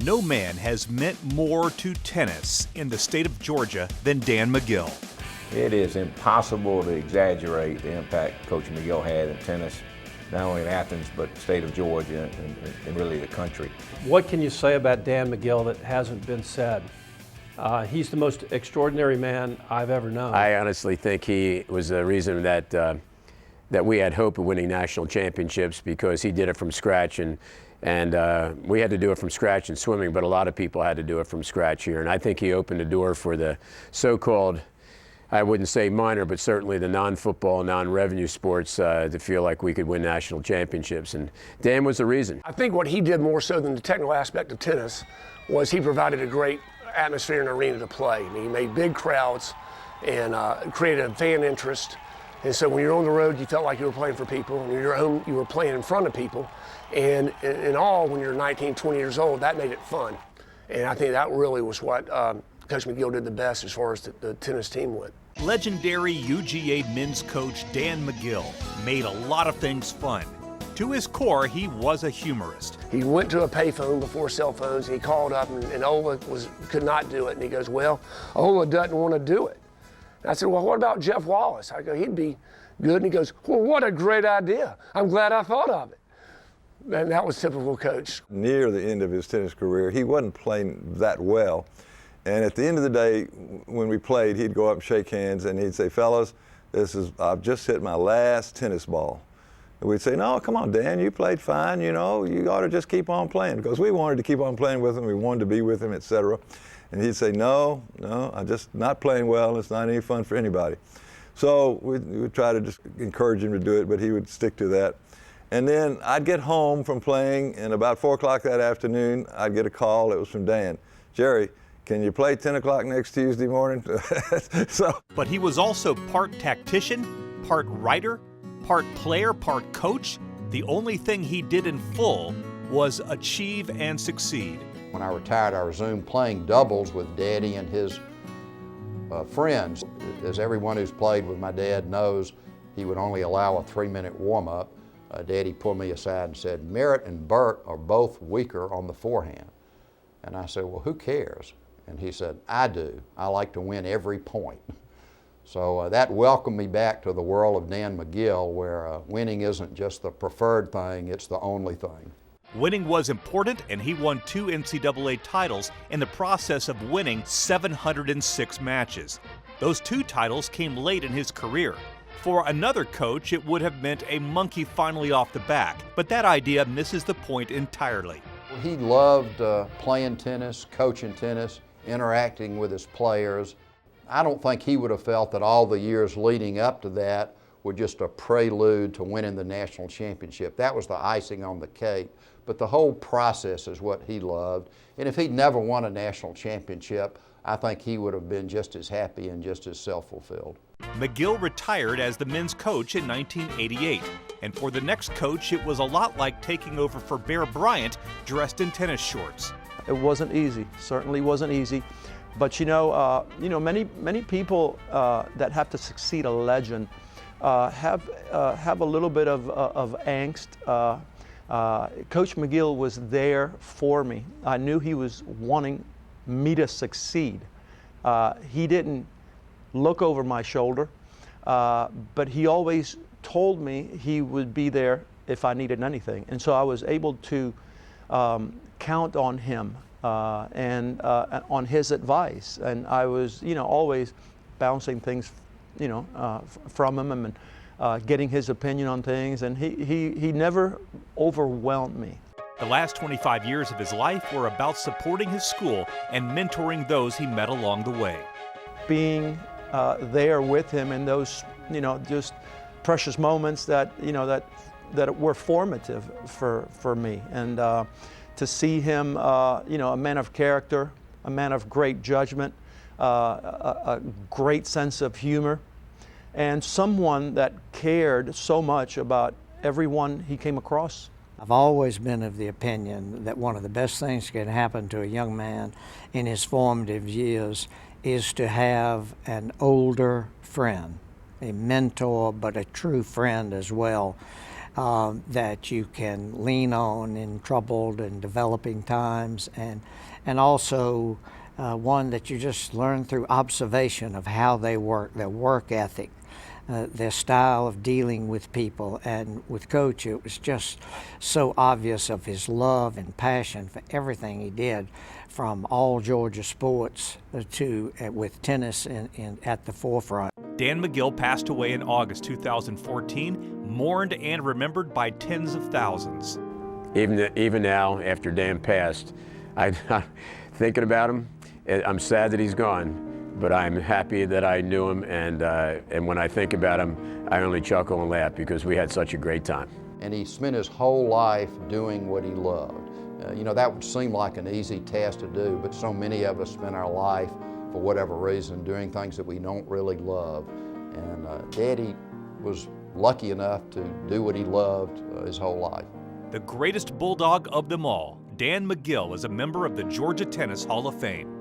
No man has meant more to tennis in the state of Georgia than Dan Magill. It is impossible to exaggerate the impact Coach Magill had in tennis, not only in Athens, but the state of Georgia and really the country. What can you say about Dan Magill that hasn't been said? He's the most extraordinary man I've ever known. I honestly think he was the reason that that we had hope of winning national championships, because he did it from scratch, and we had to do it from scratch in swimming, but a lot of people had to do it from scratch here. And I think he opened the door for the so-called, I wouldn't say minor, but certainly the non-football, non-revenue sports to feel like we could win national championships. And Dan was the reason. I think what he did more so than the technical aspect of tennis was he provided a great atmosphere and arena to play. I mean, he made big crowds and created a fan interest. And so when you're on the road, you felt like you were playing for people. When you're at home, you were playing in front of people. And in all, when you're 19, 20 years old, that made it fun. And I think that really was what Coach Magill did the best as far as the tennis team went. Legendary UGA men's coach Dan Magill made a lot of things fun. To his core, he was a humorist. He went to a payphone before cell phones, and he called up, and Ola could not do it. And he goes, well, Ola doesn't want to do it. And I said, well, what about Jeff Wallace? I go, he'd be good. And he goes, well, what a great idea. I'm glad I thought of it. And that was typical Coach. Near the end of his tennis career, he wasn't playing that well. And at the end of the day, when we played, he'd go up and shake hands, and he'd say, fellas, I've just hit my last tennis ball. And we'd say, no, come on, Dan, you played fine, you know, you ought to just keep on playing. Because we wanted to keep on playing with him, we wanted to be with him, etc. And he'd say, no, I'm just not playing well, it's not any fun for anybody. So we'd try to just encourage him to do it, but he would stick to that. And then I'd get home from playing, and about 4 o'clock that afternoon, I'd get a call. It was from Dan. Jerry, can you play 10 o'clock next Tuesday morning? But he was also part tactician, part writer, part player, part coach. The only thing he did in full was achieve and succeed. When I retired, I resumed playing doubles with Daddy and his friends. As everyone who's played with my dad knows, he would only allow a 3-minute warm-up. Daddy pulled me aside and said, Merritt and Bert are both weaker on the forehand. And I said, well, who cares? And he said, I do. I like to win every point. So that welcomed me back to the world of Dan Magill, where winning isn't just the preferred thing, it's the only thing. Winning was important, and he won 2 NCAA titles in the process of winning 706 matches. Those 2 titles came late in his career. For another coach, it would have meant a monkey finally off the back, but that idea misses the point entirely. He loved playing tennis, coaching tennis, interacting with his players. I don't think he would have felt that all the years leading up to that were just a prelude to winning the national championship. That was the icing on the cake, but the whole process is what he loved. And if he'd never won a national championship, I think he would have been just as happy and just as self-fulfilled. Magill retired as the men's coach in 1988, and for the next coach, it was a lot like taking over for Bear Bryant dressed in tennis shorts. It wasn't easy, certainly wasn't easy. But many people that have to succeed a legend have a little bit of angst. Coach Magill was there for me. I knew he was wanting me to succeed. He didn't look over my shoulder, but he always told me he would be there if I needed anything. And so I was able to count on him and on his advice. And I was, always bouncing things, from him and getting his opinion on things. And he never overwhelmed me. The last 25 years of his life were about supporting his school and mentoring those he met along the way. Being there with him in those, just precious moments that were formative for me. And to see him, a man of character, a man of great judgment, a great sense of humor, and someone that cared so much about everyone he came across. I've always been of the opinion that one of the best things that can happen to a young man in his formative years is to have an older friend, a mentor, but a true friend as well. that you can lean on in troubled and developing times, and also one that you just learn through observation of how they work, their work ethic, their style of dealing with people. And with Coach, it was just so obvious of his love and passion for everything he did, from all Georgia sports to with tennis at the forefront. Dan Magill passed away in August 2014, mourned and remembered by tens of thousands. Even now, after Dan passed, thinking about him, I'm sad that he's gone, but I'm happy that I knew him, and when I think about him, I only chuckle and laugh because we had such a great time. And he spent his whole life doing what he loved. You know, that would seem like an easy task to do, but so many of us spend our life, for whatever reason, doing things that we don't really love. And Daddy was lucky enough to do what he loved his whole life. The greatest Bulldog of them all, Dan Magill, is a member of the Georgia Tennis Hall of Fame.